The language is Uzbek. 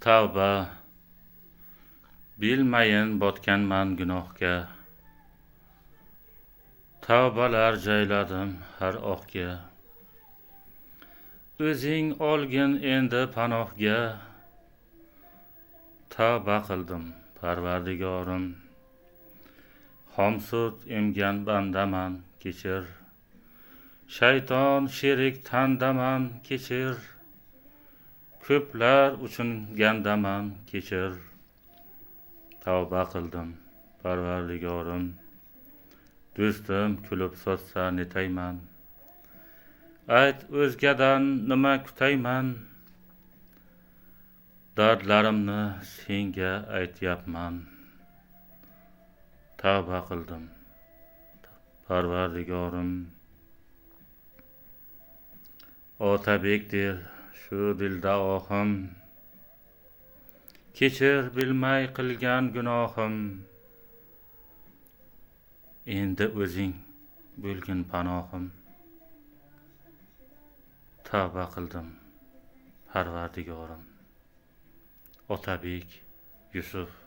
Tavba, bilmayin botganman gunohga. Tavbalar jayladim har oqga. O'zing olgin endi panohga. Tavba qildim, Parvardigorim. Xomsut emgan bandaman, kechir. Shayton sherik tandaman, kechir. Ko'plar uchun gandaman, kechir. Tavba qildim, Parvardigorim. Do'stim kulib sotsa netayman. Ayt, o'zgadan nima kutayman? Dardlarimni senga aytyapman. Tavba qildim, Parvardigorim. Otabekdir shu dilda ohim. Kechir bilmay qilgan gunohim. Endi o'zing bo'lgin panohim. Tavba qildim, Parvardigorim. Otabek Yusuf.